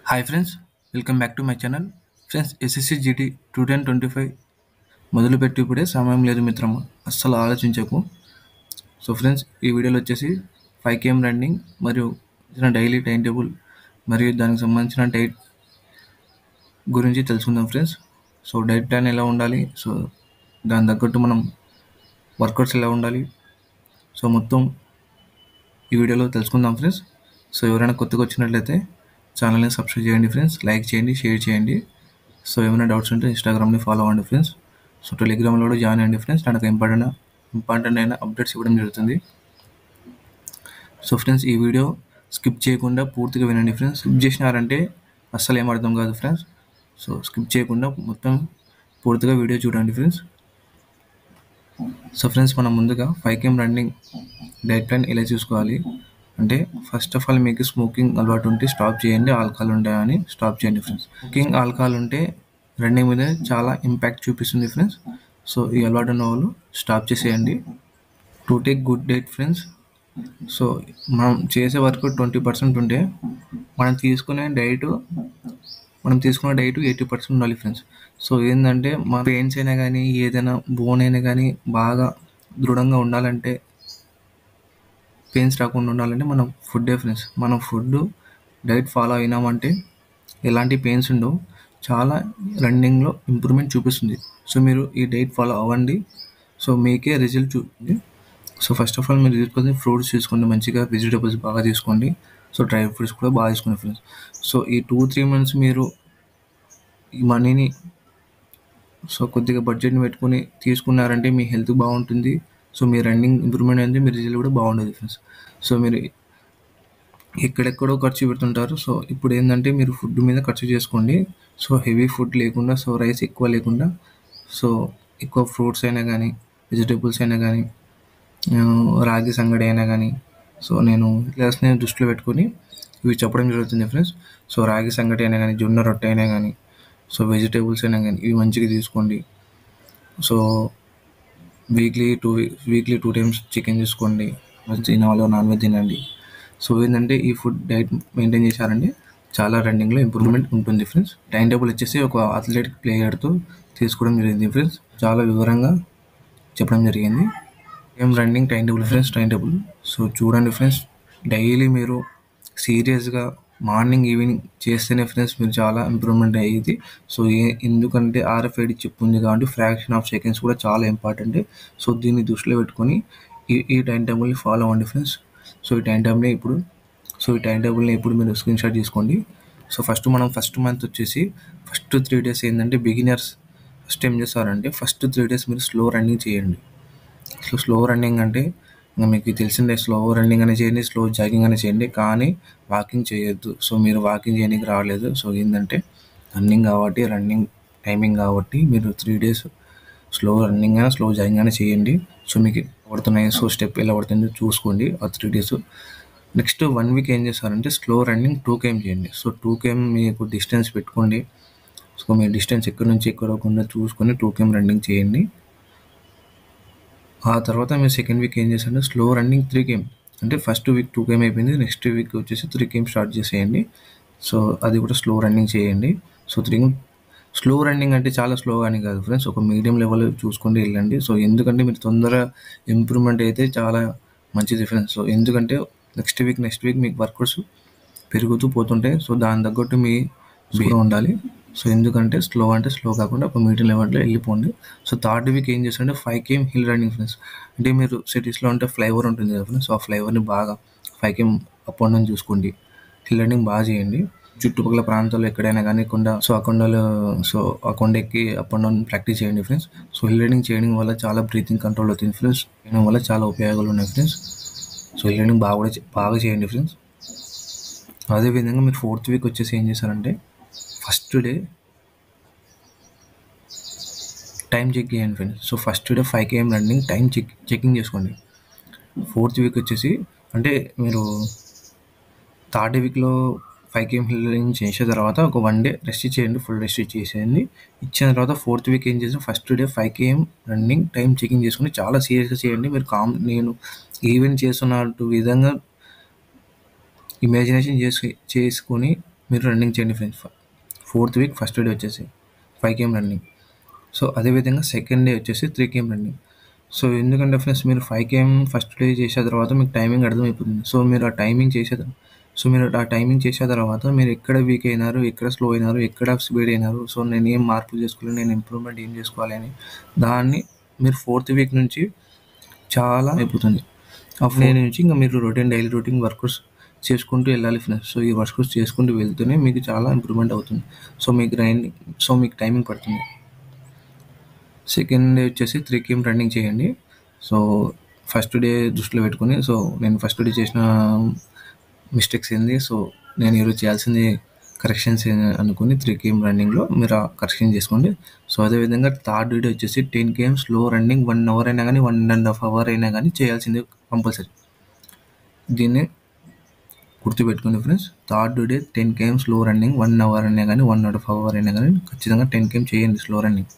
Hi friends, welcome back to my channel. Friends, SSC GT 2025 మొదలుపెట్టి ఇప్పుడే సమయం లేదు మిత్రమా, అస్సలు ఆలోచించకు. సో ఫ్రెండ్స్, ఈ వీడియోలో వచ్చేసి 5km రన్నింగ్ మరియు డైలీ టైం టేబుల్ మరియు దానికి సంబంధించిన డైట్ గురించి తెలుసుకుందాం ఫ్రెండ్స్. సో డైట్ ప్లాన్ ఎలా ఉండాలి, సో దాని తగ్గట్టు మనం వర్కౌట్స్ ఎలా ఉండాలి, సో మొత్తం ఈ వీడియోలో తెలుసుకుందాం ఫ్రెండ్స్. సో ఎవరైనా కొత్తగా వచ్చినట్లయితే ఛానల్ని సబ్స్క్రైబ్ చేయండి ఫ్రెండ్స్, లైక్ చేయండి, షేర్ చేయండి. సో ఏమైనా డౌట్స్ ఉంటే ఇన్స్టాగ్రామ్ని ఫాలో అవ్వండి ఫ్రెండ్స్. సో టెలిగ్రామ్లో కూడా జాయిన్ అయ్యండి ఫ్రెండ్స్, నాకు ఇంపార్టెంట్ అయిన అప్డేట్స్ ఇవ్వడం జరుగుతుంది. సో ఫ్రెండ్స్, ఈ వీడియో స్కిప్ చేయకుండా పూర్తిగా వినండి ఫ్రెండ్స్. స్కిప్ చేసినారంటే అస్సలు ఏం అర్థం కాదు ఫ్రెండ్స్. సో స్కిప్ చేయకుండా మొత్తం పూర్తిగా వీడియో చూడండి ఫ్రెండ్స్. సో ఫ్రెండ్స్, మనం ముందుగా 5km రన్నింగ్ డైట్ ప్లాన్ ఎలా చూసుకోవాలి అంటే, ఫస్ట్ ఆఫ్ ఆల్ మీకు స్మోకింగ్ అలవాటు ఉంటే స్టాప్ చేయండి, ఆల్కహాల్ ఉంటాయని స్టాప్ చేయండి ఫ్రెండ్స్. స్మోకింగ్, ఆల్కహాల్ ఉంటే రన్నింగ్ మీద చాలా ఇంపాక్ట్ చూపిస్తుంది ఫ్రెండ్స్. సో ఈ అలవాటు ఉన్న వాళ్ళు స్టాప్ చేసేయండి. To take good diet friends, so మనం చేసే వర్క్ 20% ఉంటే మనం తీసుకునే డైట్ 80% ఉండాలి ఫ్రెండ్స్. సో ఏంటంటే మన పెయిన్స్ అయినా కానీ ఏదైనా బోన్ అయినా కానీ బాగా దృఢంగా ఉండాలంటే, పెయిన్స్ రాకుండా ఉండాలంటే మనం ఫుడ్డే ఫ్రెండ్స్. మనం ఫుడ్ డైట్ ఫాలో అయినామంటే ఎలాంటి పెయిన్స్ ఉండవు, చాలా రన్నింగ్లో ఇంప్రూవ్మెంట్ చూపిస్తుంది. సో మీరు ఈ డైట్ ఫాలో అవ్వండి, సో మీకే రిజల్ట్ చూపింది. సో ఫస్ట్ ఆఫ్ ఆల్ మీరు తీసుకొని ఫ్రూట్స్ తీసుకోండి, మంచిగా వెజిటేబుల్స్ బాగా తీసుకోండి. సో డ్రై ఫ్రూట్స్ కూడా బాగా తీసుకోండి ఫ్రెండ్స్. సో ఈ 2-3 months మీరు ఈ మనీని సో కొద్దిగా బడ్జెట్ని పెట్టుకొని తీసుకున్నారంటే మీ హెల్త్ బాగుంటుంది. సో మీ రన్నింగ్ ఇంప్రూవ్మెంట్ అనేది మీ రిజల్ట్ కూడా బాగుంటుంది ఫ్రెండ్స్. సో మీరు ఎక్కడెక్కడో ఖర్చు పెడుతుంటారు. సో ఇప్పుడు ఏంటంటే మీరు ఫుడ్ మీద ఖర్చు చేసుకోండి. సో హెవీ ఫుడ్ లేకుండా, సో రైస్ ఎక్కువ లేకుండా, సో ఎక్కువ ఫ్రూట్స్ అయినా కానీ, వెజిటేబుల్స్ అయినా కానీ, రాగి సంగడి అయినా కానీ, సో నేను క్లాస్ని దృష్టిలో పెట్టుకొని ఇవి చెప్పడం జరుగుతుంది ఫ్రెండ్స్. సో రాగి సంగటి అయినా కానీ, జొన్న రొట్టె అయినా కానీ, సో వెజిటేబుల్స్ అయినా కానీ ఇవి మంచిగా తీసుకోండి. సో వీక్లీ 2 times చికెన్ తీసుకోండి, తినాలో నాన్ వెజ్ తినండి. సో ఏంటంటే ఈ ఫుడ్ డైట్ మెయింటైన్ చేశారంటే చాలా రన్నింగ్లో ఇంప్రూవ్మెంట్ ఉంటుంది ఫ్రెండ్స్. టైం టేబుల్ వచ్చేసి ఒక అథ్లెటిక్ ప్లేయర్తో తీసుకోవడం జరిగింది ఫ్రెండ్స్, చాలా వివరంగా చెప్పడం జరిగింది. ఏం running time table friends, time table so చూడండి ఫ్రెండ్స్. డైలీ మీరు సీరియస్గా మార్నింగ్ ఈవినింగ్ చేస్తేనే ఫ్రెండ్స్ మీరు చాలా ఇంప్రూవ్మెంట్ అయ్యేది. సో ఎందుకంటే RFID చిప్ ఉంది కాబట్టి ఫ్రాక్షన్ ఆఫ్ సెకండ్స్ కూడా చాలా ఇంపార్టెంట్. సో దీన్ని దృష్టిలో పెట్టుకొని ఈ టైం టేబుల్ని ఫాలో అవ్వండి ఫ్రెండ్స్. సో ఈ టైం టేబుల్ని ఇప్పుడు మీరు స్క్రీన్ షాట్ తీసుకోండి. సో ఫస్ట్ మంత్ వచ్చేసి ఫస్ట్ 3 days ఏంటంటే బిగినర్స్ ఫస్ట్ ఏం చేస్తారంటే, ఫస్ట్ 3 days మీరు స్లో రన్నింగ్ చేయండి. సో స్లో రన్నింగ్ అంటే ఇంకా మీకు తెలిసిందే, స్లో రన్నింగ్ అని చేయండి, స్లో జాగింగ్ అని చేయండి, కానీ వాకింగ్ చేయొద్దు. సో మీరు వాకింగ్ చేయడానికి రావలేదు. సో ఏంటంటే రన్నింగ్ టైమింగ్ కాబట్టి మీరు 3 days స్లో రన్నింగ్ అయినా స్లో జాగింగ్ అయినా చేయండి. సో మీకు పడుతున్నాయి, సో స్టెప్ ఎలా పడుతుందో చూసుకోండి ఆ 3 days. నెక్స్ట్ 1 week ఏం చేస్తారంటే స్లో రన్నింగ్ 2km చేయండి. సో 2km మీకు డిస్టెన్స్ పెట్టుకోండి. సో మీ డిస్టెన్స్ ఎక్కడి నుంచి ఎక్కడకుండా చూసుకొని 2km రన్నింగ్ చేయండి. ఆ తర్వాత మీరు సెకండ్ వీక్ ఏం చేస్తారంటే స్లో రన్నింగ్ 3km, అంటే ఫస్ట్ వీక్ 2km అయిపోయింది, నెక్స్ట్ వీక్ వచ్చేసి 3km స్టార్ట్ చేసేయండి. సో అది కూడా స్లో రన్నింగ్ చేయండి. సో స్లో రన్నింగ్ అంటే చాలా స్లోగా అని కాదు ఫ్రెండ్స్, ఒక మీడియం లెవెల్ చూసుకుంటూ వెళ్ళండి. సో ఎందుకంటే మీరు తొందరగా ఇంప్రూవ్మెంట్ అయితే చాలా మంచిది ఫ్రెండ్స్. సో ఎందుకంటే నెక్స్ట్ వీక్ మీకు వర్కౌట్స్ పెరుగుతూ పోతుంటాయి. సో దాని తగ్గట్టు మీ స్లో ఉండాలి. సో ఎందుకంటే స్లో కాకుండా ఒక మీడియం లెవెల్లో వెళ్ళిపోండి. సో థర్డ్ వీక్ ఏం చేస్తారంటే 5km హిల్ రన్నింగ్ ఫ్రెండ్స్. అంటే మీరు సిటీస్లో ఉంటే ఫ్లైఓవర్ ఉంటుంది కదా ఫ్రెండ్స్, సో ఆ ఫ్లైఓవర్ని బాగా 5km అప్ అండ్ డౌన్ చూసుకోండి. హిల్ రన్నింగ్ బాగా చేయండి. చుట్టుపక్కల ప్రాంతాల్లో ఎక్కడైనా కానీ ఆ కొండ ఎక్కి అప్ అండ్ డౌన్ ప్రాక్టీస్ చేయండి ఫ్రెండ్స్. సో హిల్ రన్నింగ్ చేయడం వల్ల చాలా బ్రీతింగ్ కంట్రోల్ అవుతుంది ఫ్రెండ్స్, చేయడం వల్ల చాలా ఉపయోగాలు ఉన్నాయి ఫ్రెండ్స్. సో హిల్ రన్నింగ్ బాగా చేయండి ఫ్రెండ్స్. అదేవిధంగా మీరు 4th వీక్ వచ్చేసి ఏం చేశారంటే ఫస్ట్ డే టైం చెక్ చేయండి friends. So first day 5km running time checking చేసుకోండి. 4th వీక్ వచ్చేసి అంటే మీరు థర్డ్ వీక్లో 5km రన్నింగ్ చేసిన తర్వాత ఒక 1 day రెస్ట్ చేయండి, ఫుల్ రెస్ట్ చేసేయండి. ఇచ్చిన తర్వాత 4th వీక్ ఏం చేసి first day 5km running time checking చేసుకుని చాలా సీరియస్గా చేయండి. మీరు నేను ఈవెంట్ చేస్తున్నట్టు విధంగా ఇమాజినేషన్ చేసుకొని మీరు రన్నింగ్ చేయండి friends. 4th week first day వచ్చేసి 5 km రన్నింగ్. సో అదేవిధంగా సెకండ్ డే వచ్చేసి 3 km రన్నింగ్. సో ఎందుకంటే ఫ్రెండ్స్ మీరు 5 km ఫస్ట్ డే చేసిన తర్వాత మీకు టైమింగ్ అర్థమైపోతుంది. సో మీరు ఆ టైమింగ్ చేసే తర్వాత మీరు ఎక్కడ వీక్ అయినారు, ఎక్కడ స్లో అయినారు, ఎక్కడ స్పీడ్ అయినారు, సో నేను ఏం మార్పులు చేసుకోవాలి, నేను ఇంప్రూవ్మెంట్ ఏం చేసుకోవాలి అని దాన్ని మీరు 4th వీక్ నుంచి చాలా అయిపోతుంది. ఆ 4 నుంచి ఇంకా మీరు డైలీ రొటీన్ వర్కౌట్స్ చేసుకుంటూ వెళ్ళాలి ఫ్రెండ్స్. సో ఈ వర్కౌట్స్ చేసుకుంటూ వెళ్తూనే మీకు చాలా ఇంప్రూవ్మెంట్ అవుతుంది. సో మీకు టైమింగ్ పడుతుంది. సెకండ్ డే వచ్చేసి 3 km రన్నింగ్ చేయండి. సో ఫస్ట్ డే దృష్టిలో పెట్టుకొని, సో నేను ఫస్ట్ డే చేసిన మిస్టేక్స్ ఏంది, సో నేను ఈరోజు చేయాల్సింది కరెక్షన్స్ అనుకుని 3 km రన్నింగ్లో మీరు ఆ కరెక్షన్ చేసుకోండి. సో అదేవిధంగా థర్డ్ డే వచ్చేసి 10 km స్లో రన్నింగ్ 1 అవర్ అయినా కానీ 1.5 అవర్ అయినా కానీ చేయాల్సింది కంపల్సరీ. దీన్ని గుర్తుపెట్టుకోండి friends. Third day 10 km slow running 1 hour అయినా కానీ 1.5 అవర్ అయినా కానీ ఖచ్చితంగా 10 km చేయండి స్లో రన్నింగ్.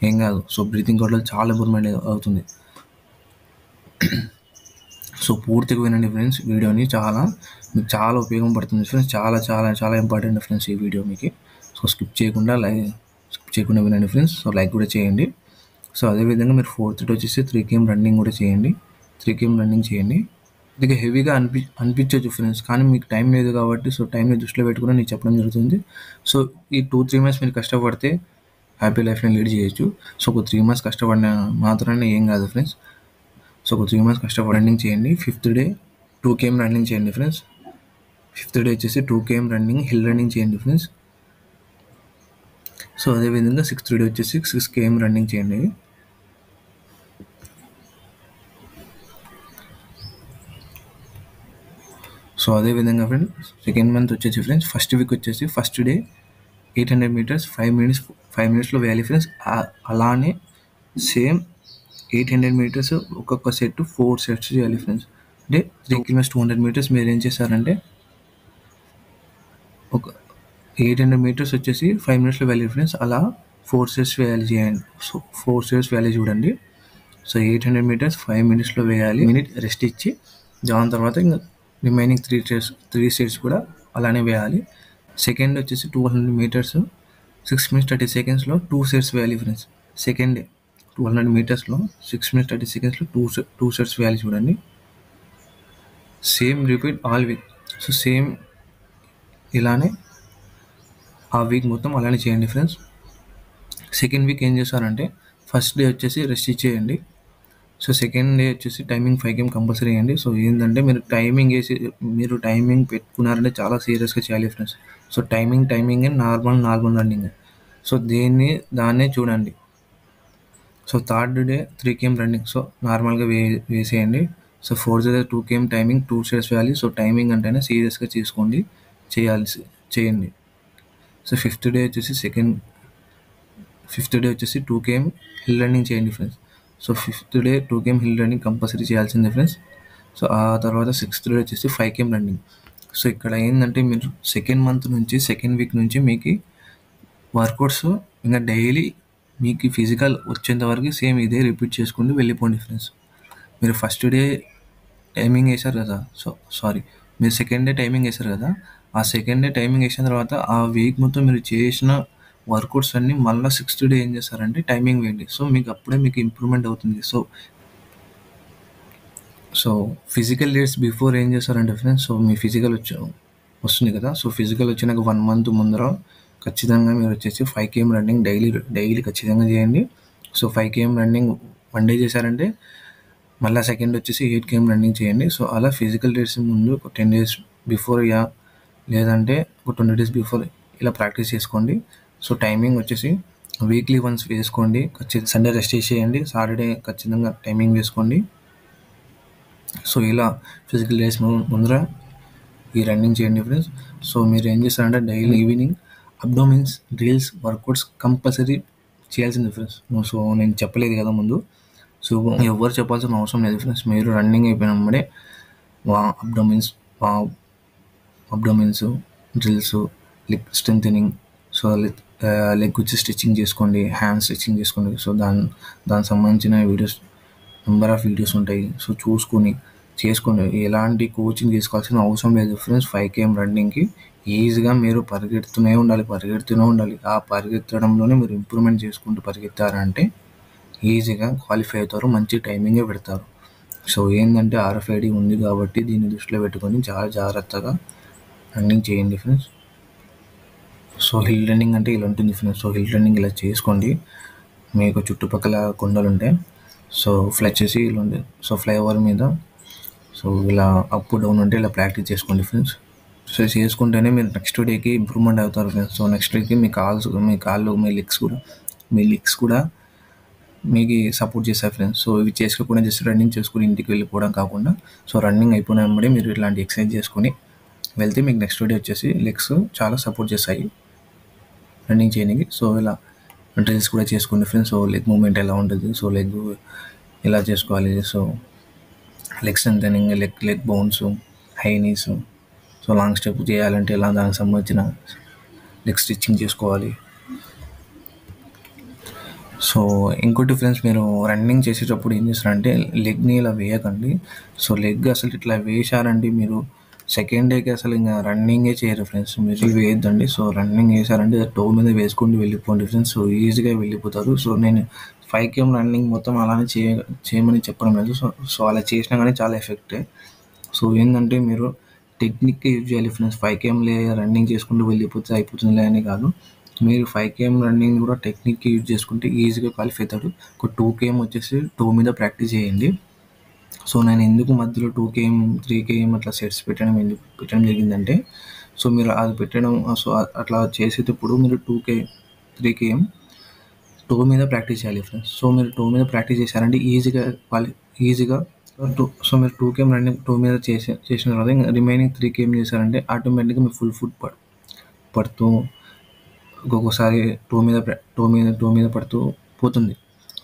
ఏం కాదు. సో బ్రీతింగ్ కంట్రోల్ చాలా ఇంప్రూవ్మెంట్ అవుతుంది. సో పూర్తిగా వినండి ఫ్రెండ్స్ వీడియోని, మీకు చాలా ఉపయోగపడుతుంది ఫ్రెండ్స్. చాలా చాలా చాలా ఇంపార్టెంట్ ఫ్రెండ్స్ ఈ వీడియో మీకు. సో స్కిప్ చేయకుండా వినండి ఫ్రెండ్స్. సో లైక్ కూడా చేయండి. సో అదేవిధంగా మీరు 4th డే వచ్చేసి 3 km రన్నింగ్ కూడా చేయండి. 3 km రన్నింగ్ చేయండి. ఇది హెవీగా అనిపించవచ్చు ఫ్రెండ్స్, కానీ మీకు టైం లేదు కాబట్టి సో టైంని దృష్టిలో పెట్టుకుని నేను చెప్పడం జరుగుతుంది. సో ఈ 2-3 months మీరు కష్టపడితే హ్యాపీ లైఫ్ని లీడ్ చేయొచ్చు. సో ఒక 3 months కష్టపడిన మాత్రమే ఏం కాదు ఫ్రెండ్స్. సో ఒక 3 months కష్టపడి రన్నింగ్ చేయండి. 5th డే 2 km రన్నింగ్ చేయండి ఫ్రెండ్స్. 5th డే వచ్చేసి 2 km రన్నింగ్ హిల్ రన్నింగ్ చేయండి ఫ్రెండ్స్. సో అదేవిధంగా 6th డే వచ్చేసి 6 km రన్నింగ్ చేయండి. సో అదేవిధంగా ఫ్రెండ్స్ సెకండ్ మంత్ వచ్చేసి ఫ్రెండ్స్ ఫస్ట్ వీక్ వచ్చేసి ఫస్ట్ డే 800 meters 5 minutes వేయాలి ఫ్రెండ్స్. అలానే సేమ్ 800 meters ఒక్కొక్క సెట్ 4 sets చేయాలి ఫ్రెండ్స్. అంటే 3 km 200 meters మీరు ఏం చేస్తారంటే ఒక 800 meters వచ్చేసి 5 minutes వేయాలి ఫ్రెండ్స్. అలా 4 sets వేయాలి చేయండి. సో 4 sets వేయాలి చూడండి. సో 800 meters 5 minutes వేయాలి. మినిట్ రెస్ట్ ఇచ్చి దాని తర్వాత ఇంకా రిమైనింగ్ 3 sets కూడా అలానే వేయాలి. సెకండ్ వచ్చేసి 200 meters 6 minutes 30 seconds 2 sets వేయాలి friends. Second day 200 meters 6 minutes 30 seconds 2 sets వేయాలి చూడండి. Same repeat all week. So same ఇలానే ఆ వీక్ మొత్తం అలానే చేయండి ఫ్రెండ్స్. సెకండ్ వీక్ ఏం చేస్తారంటే ఫస్ట్ డే వచ్చేసి రెస్ట్ ఇచ్చేయండి. సో సెకండ్ డే వచ్చేసి టైమింగ్ 5 km కంపల్సరీ వేయండి. సో ఏంటంటే మీరు టైమింగ్ పెట్టుకున్నారంటే చాలా సీరియస్గా చేయాలి friends. So timing normal running. So దాన్నే చూడండి. So third day 3 km running so నార్మల్గా వేసేయండి. So 4th day 2 km timing 2 sets వేయాలి. సో టైమింగ్ అంటేనే సీరియస్గా చేయండి. సో 5th డే వచ్చేసి 2 km హిల్ రన్నింగ్ చేయండి friends. So 5th day 2 km hill running compulsory చేయాల్సిందే ఫ్రెండ్స్. సో ఆ తర్వాత 6th డే వచ్చేసి 5 km రన్నింగ్. సో ఇక్కడ ఏంటంటే మీరు సెకండ్ మంత్ నుంచి సెకండ్ వీక్ నుంచి మీకు వర్కౌట్స్ ఇంకా డైలీ మీకు ఫిజికల్ వచ్చేంత వరకు సేమ్ ఇదే రిపీట్ చేసుకుంటూ వెళ్ళిపోండి ఫ్రెండ్స్. మీరు ఫస్ట్ డే టైమింగ్ వేశారు కదా, మీరు సెకండ్ డే టైమింగ్ వేశారు కదా, ఆ సెకండ్ డే టైమింగ్ వేసిన తర్వాత ఆ వీక్ మొత్తం మీరు చేసిన వర్కౌట్స్ అన్నీ మళ్ళీ 6th డే ఏం చేస్తారంటే టైమింగ్ వేయండి. సో అప్పుడే మీకు ఇంప్రూవ్మెంట్ అవుతుంది. సో ఫిజికల్ డేట్స్ బిఫోర్ ఏం చేస్తారంటే ఫ్రెండ్స్, సో మీ ఫిజికల్ వస్తుంది కదా, సో ఫిజికల్ వచ్చినాక 1 month ముందర ఖచ్చితంగా మీరు వచ్చేసి 5 km రన్నింగ్ డైలీ ఖచ్చితంగా చేయండి. సో 5 km రన్నింగ్ 1 day చేశారంటే మళ్ళీ సెకండ్ వచ్చేసి 8 km రన్నింగ్ చేయండి. సో అలా ఫిజికల్ డేట్స్ ముందు ఒక 10 days బిఫోర్ లేదంటే ఒక 20 days బిఫోర్ ఇలా ప్రాక్టీస్ చేసుకోండి. సో టైమింగ్ వచ్చేసి వీక్లీ వన్స్ వేసుకోండి. సండే రెస్ట్ చేసేయండి, సాటర్డే ఖచ్చితంగా టైమింగ్ వేసుకోండి. సో ఇలా ఫిజికల్ డేస్ ముందర ఈ రన్నింగ్ చేయండి ఫ్రెండ్స్. సో మీరు ఏం చేస్తారంటే daily evening abdomens drills workouts compulsory చేయాల్సింది ఫ్రెండ్స్. సో నేను చెప్పలేదు కదా ముందు, సో ఎవరు చెప్పాల్సిన అవసరం లేదు ఫ్రెండ్స్. మీరు రన్నింగ్ అయిపోయినప్పుడే abdomens drills, leg strengthening, so leg వచ్చి స్ట్రెచ్చింగ్ చేసుకోండి, హ్యాండ్ స్ట్రెచ్చింగ్ చేసుకోండి. సో దానికి సంబంధించిన నెంబర్ ఆఫ్ వీడియోస్ ఉంటాయి. సో చూసుకొని చేసుకోండి. ఎలాంటి కోచింగ్ తీసుకోవాల్సిన అవసరం లేదు ఫ్రెండ్స్. 5 km రన్నింగ్‌కి ఈజీగా మీరు పరిగెడుతూనే ఉండాలి. ఆ పరిగెత్తడంలోనే మీరు ఇంప్రూవ్‌మెంట్ చేసుకుంటూ పరిగెత్తారంటే ఈజీగా క్వాలిఫై అవుతారు. మంచి టైమింగే పెడతారు. సో ఏందంటే RFID ఉంది కాబట్టి దీన్ని దృష్టిలో పెట్టుకొని చాలా జాగ్రత్తగా రన్నింగ్ చేయండి ఫ్రెండ్స్. సో హిల్ రన్నింగ్ అంటే ఇలా ఉంటుంది ఫ్రెండ్స్. సో హిల్ రన్నింగ్ ఇలా చేసుకోండి. మీకు చుట్టుపక్కల కొండలుంటాయి. సో వచ్చేసి ఇలా ఉంది. సో ఫ్లైఓవర్ మీద సో ఇలా అప్ డౌన్ ఉంటే ఇలా ప్రాక్టీస్ చేసుకోండి ఫ్రెండ్స్. సో చేసుకుంటేనే మీరు నెక్స్ట్ డేకి ఇంప్రూవ్మెంట్ అవుతారు ఫ్రెండ్స్. సో నెక్స్ట్ డేకి మీ కాళ్ళు మీ లెగ్స్ కూడా మీకు సపోర్ట్ చేస్తాయి ఫ్రెండ్స్. సో ఇవి చేసుకోకుండా జస్ట్ రన్నింగ్ చేసుకుని ఇంటికి వెళ్ళిపోవడం కాకుండా సో రన్నింగ్ అయిపోయిన వెంబడే మీరు ఇలాంటి ఎక్సర్సైజ్ చేసుకొని వెళ్తే మీకు నెక్స్ట్ డే వచ్చేసి లెగ్స్ చాలా సపోర్ట్ చేస్తాయి రన్నింగ్ చేయడానికి. సో ఇలా డ్రిల్స్ కూడా చేసుకోండి ఫ్రెండ్స్. సో లెగ్ మూమెంట్ ఎలా ఉంటుంది, సో లెగ్ ఎలా చేసుకోవాలి, so leg strengthening, leg bones, high knees, so long step చేయాలంటే ఎలా దానికి సంబంధించిన లెగ్ స్టిచ్చింగ్ చేసుకోవాలి. సో ఇంకోటి ఫ్రెండ్స్, మీరు రన్నింగ్ చేసేటప్పుడు ఏం చేస్తారంటే లెగ్ని ఇలా వేయకండి. సో లెగ్ అసలు ఇట్లా వేశారంటే మీరు సెకండ్ డేకి అసలు ఇంకా రన్నింగే చేయరు ఫ్రెండ్స్. మీరు వేయొద్దండి. సో రన్నింగ్ వేసారంటే టో మీద వేసుకుంటూ వెళ్ళిపోండి ఫ్రెండ్స్. సో ఈజీగా వెళ్ళిపోతారు. సో నేను 5 km రన్నింగ్ మొత్తం అలానే చేయమని చెప్పడం లేదు. సో అలా చేసినా కానీ చాలా ఎఫెక్టే. సో ఏంటంటే మీరు టెక్నిక్ యూజ్ చేయాలి ఫ్రెండ్స్. 5 km రన్నింగ్ చేసుకుంటూ వెళ్ళిపోతే అయిపోతుందిలే అని కాదు. మీరు 5 km రన్నింగ్ కూడా టెక్నిక్ యూజ్ చేసుకుంటే ఈజీగా క్వాలిఫై అవుతాడు. ఒక 2 km వచ్చేసి టో మీద ప్రాక్టీస్ చేయండి. సో నేను ఎందుకు మధ్యలో 2 km 3 km అట్లా సెట్స్ పెట్టడం జరిగిందంటే, సో మీరు అది పెట్టడం సో అట్లా చేసేటప్పుడు మీరు 3 km టో మీద ప్రాక్టీస్ చేయాలి ఫ్రెండ్స్. సో మీరు టో మీద ప్రాక్టీస్ చేశారంటే ఈజీగా సో మీరు 2 km రన్నింగ్ టో మీద చేసిన తర్వాత ఇంకా రిమైనింగ్ 3 km చేశారంటే ఆటోమేటిక్గా మీరు ఫుల్ ఫుట్ పడుతూ ఒక్కొక్కసారి టో మీద పడుతూ పోతుంది.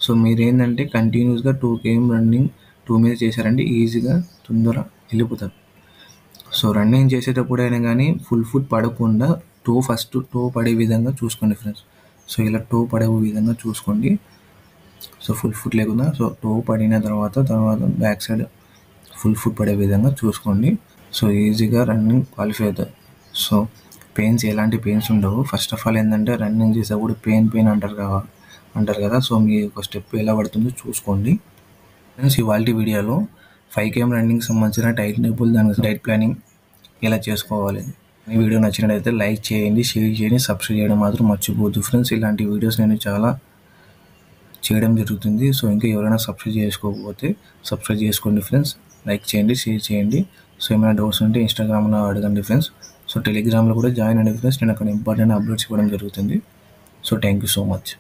సో మీరేంటంటే కంటిన్యూస్గా 2 km రన్నింగ్ టో మీద చేశారంటే ఈజీగా తొందరగా వెళ్ళిపోతారు. సో రన్నింగ్ చేసేటప్పుడైనా కానీ ఫుల్ ఫుట్ పడకుండా ఫస్ట్ టో పడే విధంగా చూసుకోండి ఫ్రెండ్స్. సో ఇలా టో పడే విధంగా చూసుకోండి. సో ఫుల్ ఫుట్ లేకుండా సో టో పడిన తర్వాత బ్యాక్ సైడ్ ఫుల్ ఫుట్ పడే విధంగా చూసుకోండి. సో ఈజీగా రన్నింగ్ క్వాలిఫై అవుతుంది. సో ఎలాంటి పెయిన్స్ ఉండవు. ఫస్ట్ ఆఫ్ ఆల్ ఏంటంటే రన్నింగ్ చేసేటప్పుడు పెయిన్ అంటారు కదా. సో మీ ఒక స్టెప్ ఎలా పడుతుందో చూసుకోండి ఫ్రెండ్స్. ఇవాళ వీడియోలో 5 km రన్నింగ్ సంబంధించిన దానికి డైట్ ప్లానింగ్ ఎలా చేసుకోవాలి. ఈ వీడియో నచ్చినట్లయితే లైక్ చేయండి, షేర్ చేయండి, సబ్స్క్రైబ్ చేయడం మాత్రం మర్చిపోవద్దు ఫ్రెండ్స్. ఇలాంటి వీడియోస్ నేను చాలా చేయడం జరుగుతుంది. సో ఇంకా ఎవరైనా సబ్స్క్రైబ్ చేసుకోకపోతే సబ్స్క్రైబ్ చేసుకోండి ఫ్రెండ్స్. లైక్ చేయండి, షేర్ చేయండి. సో ఏమైనా డౌట్స్ ఉంటే ఇన్స్టాగ్రామ్లో అడగండి ఫ్రెండ్స్. సో టెలిగ్రామ్లో కూడా జాయిన్ అవ్వండి ఫ్రెండ్స్. నేను అక్కడ ఇంపార్టెంట్ అప్డేట్స్ ఇవ్వడం జరుగుతుంది. So thank you so much.